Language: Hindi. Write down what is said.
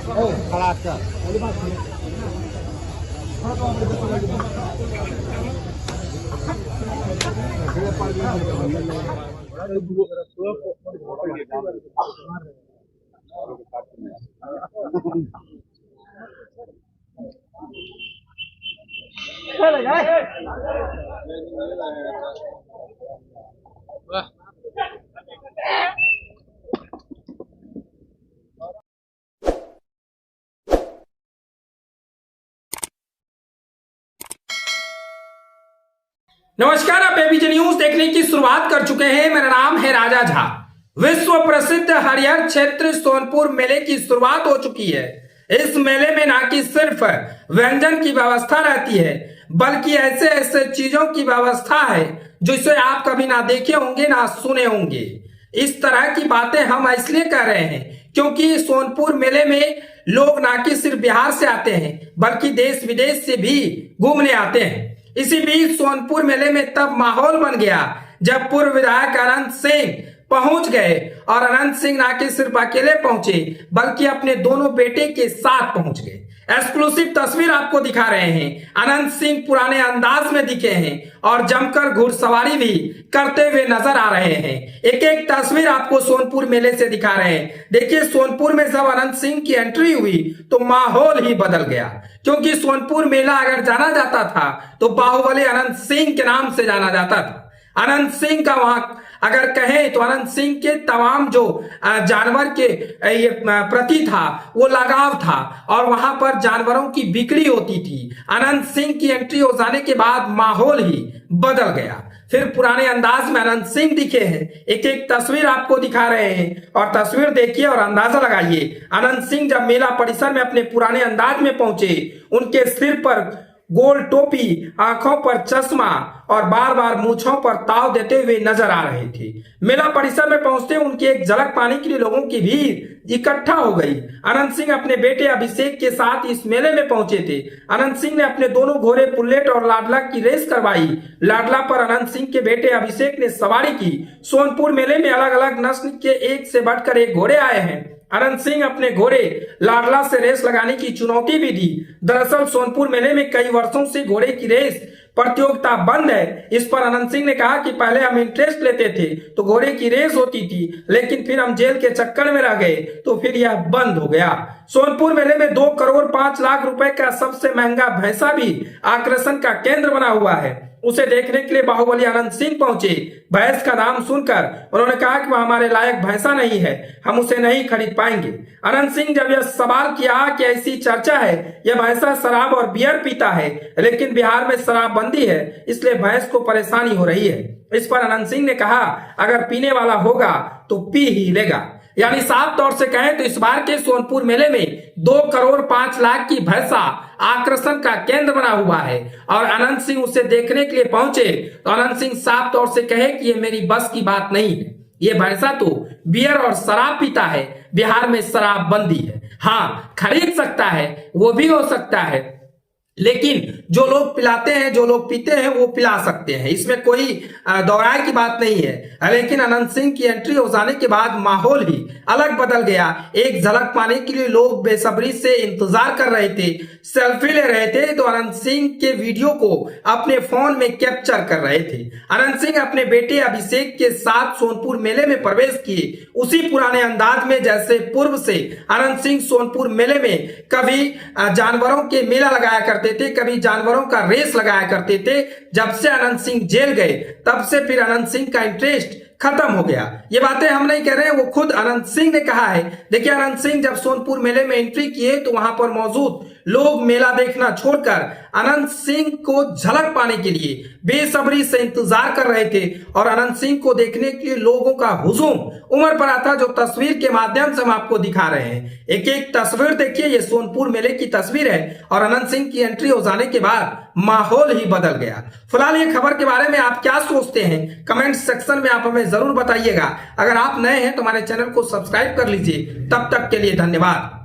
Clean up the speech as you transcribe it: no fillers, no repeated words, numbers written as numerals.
खड़ा कर। नमस्कार, आप एबीपी न्यूज देखने की शुरुआत कर चुके हैं। मेरा नाम है राजा झा। विश्व प्रसिद्ध हरिहर क्षेत्र सोनपुर मेले की शुरुआत हो चुकी है। इस मेले में ना कि सिर्फ व्यंजन की व्यवस्था रहती है, बल्कि ऐसे ऐसे चीजों की व्यवस्था है जिसे आप कभी ना देखे होंगे ना सुने होंगे। इस तरह की बातें हम इसलिए कर रहे हैं क्योंकि सोनपुर मेले में लोग ना कि सिर्फ बिहार से आते हैं, बल्कि देश विदेश से भी घूमने आते हैं। इसी बीच सोनपुर मेले में तब माहौल बन गया जब पूर्व विधायक अनंत सिंह पहुंच गए, और अनंत सिंह ना कि सिर्फ अकेले पहुंचे बल्कि अपने दोनों बेटे के साथ पहुंच गए। एक्सक्लूसिव तस्वीर आपको दिखा रहे हैं। अनंत सिंह पुराने अंदाज में दिखे हैं और जमकर घुड़सवारी भी करते हुए नजर आ रहे हैं। एक एक तस्वीर आपको सोनपुर मेले से दिखा रहे हैं। देखिए, सोनपुर में जब अनंत सिंह की एंट्री हुई तो माहौल ही बदल गया, क्योंकि सोनपुर मेला अगर जाना जाता था तो बाहुबली अनंत सिंह के नाम से जाना जाता था। अनंत सिंह का वहां अगर कहें तो अनंत सिंह के तमाम जो जानवर के प्रति था वो लगाव था, और वहां पर जानवरों की बिक्री होती थी। अनंत सिंह की एंट्री हो जाने के बाद माहौल ही बदल गया। फिर पुराने अंदाज में अनंत सिंह दिखे हैं। एक एक तस्वीर आपको दिखा रहे हैं और तस्वीर देखिए और अंदाजा लगाइए। अनंत सिंह जब मेला परिसर में अपने पुराने अंदाज में पहुंचे, उनके सिर पर गोल टोपी, आंखों पर चश्मा और बार बार मूंछों पर ताव देते हुए नजर आ रहे थे। मेला परिसर में पहुंचते उनकी एक झलक पाने के लिए लोगों की भीड़ इकट्ठा हो गई। अनंत सिंह अपने बेटे अभिषेक के साथ इस मेले में पहुंचे थे। अनंत सिंह ने अपने दोनों घोड़े पुल्लेट और लाडला की रेस करवाई। लाडला पर अनंत सिंह के बेटे अभिषेक ने सवारी की। सोनपुर मेले में अलग अलग नस्ल के एक से बढ़कर एक घोड़े आए हैं। अनंत सिंह अपने घोड़े लाडला से रेस लगाने की चुनौती भी दी। दरअसल सोनपुर मेले में कई वर्षों से घोड़े की रेस प्रतियोगिता बंद है। इस पर अनंत सिंह ने कहा कि पहले हम इंटरेस्ट लेते थे तो घोड़े की रेस होती थी, लेकिन फिर हम जेल के चक्कर में रह गए तो फिर यह बंद हो गया। सोनपुर मेले में 2 करोड़ 5 लाख रुपए का सबसे महंगा भैंसा भी आकर्षण का केंद्र बना हुआ है। उसे देखने के लिए बाहुबली अनंत सिंह पहुंचे। भैंस का नाम सुनकर उन्होंने कहा कि वह हमारे लायक भैंसा नहीं है, हम उसे नहीं खरीद पाएंगे। अनंत सिंह जब यह सवाल किया कि ऐसी चर्चा है यह भैंसा शराब और बियर पीता है, लेकिन बिहार में शराबबंदी है, इसलिए भैंस को परेशानी हो रही है। इस पर अनंत सिंह ने कहा, अगर पीने वाला होगा तो पी ही लेगा। यानी साफ तौर से कहें तो इस बार के सोनपुर मेले में 2 करोड़ 5 लाख की भैंसा आकर्षण का केंद्र बना हुआ है, और अनंत सिंह उसे देखने के लिए पहुंचे तो अनंत सिंह साफ तौर से कहे कि ये मेरी बस की बात नहीं है। ये भैंसा तो बियर और शराब पीता है, बिहार में शराबबंदी है। हाँ, खरीद सकता है, वो भी हो सकता है, लेकिन जो लोग पिलाते हैं, जो लोग पीते हैं वो पिला सकते हैं, इसमें कोई दोहराए की बात नहीं है। लेकिन अनंत सिंह की एंट्री हो जाने के बाद माहौल ही अलग बदल गया। एक झलक पाने के लिए लोग बेसब्री से इंतजार कर रहे थे, सेल्फी ले रहे थे, तो अनंत सिंह के वीडियो को अपने फोन में कैप्चर कर रहे थे। अनंत सिंह अपने बेटे अभिषेक के साथ सोनपुर मेले में प्रवेश किए, उसी पुराने अंदाज में जैसे पूर्व से अनंत सिंह सोनपुर मेले में कभी जानवरों के मेला लगाया करते थे, कभी जानवरों का रेस लगाया करते थे। जब से अनंत सिंह जेल गए तब से फिर अनंत सिंह का इंटरेस्ट खत्म हो गया। ये बातें हम नहीं कह रहे हैं, वो खुद अनंत सिंह ने कहा है। देखिए, अनंत सिंह जब सोनपुर मेले में एंट्री किए तो वहां पर मौजूद लोग मेला देखना छोड़कर अनंत सिंह को झलक पाने के लिए बेसब्री से इंतजार कर रहे थे, और अनंत सिंह को देखने के लिए लोगों का हुजूम उमड़ पड़ा था, जो तस्वीर के माध्यम से हम आपको दिखा रहे हैं। एक एक तस्वीर देखिए, ये सोनपुर मेले की तस्वीर है, और अनंत सिंह की एंट्री हो जाने के बाद माहौल ही बदल गया। फिलहाल ये खबर के बारे में आप क्या सोचते हैं, कमेंट सेक्शन में आप हमें जरूर बताइएगा। अगर आप नए हैं तो हमारे चैनल को सब्सक्राइब कर लीजिए। तब तक के लिए धन्यवाद।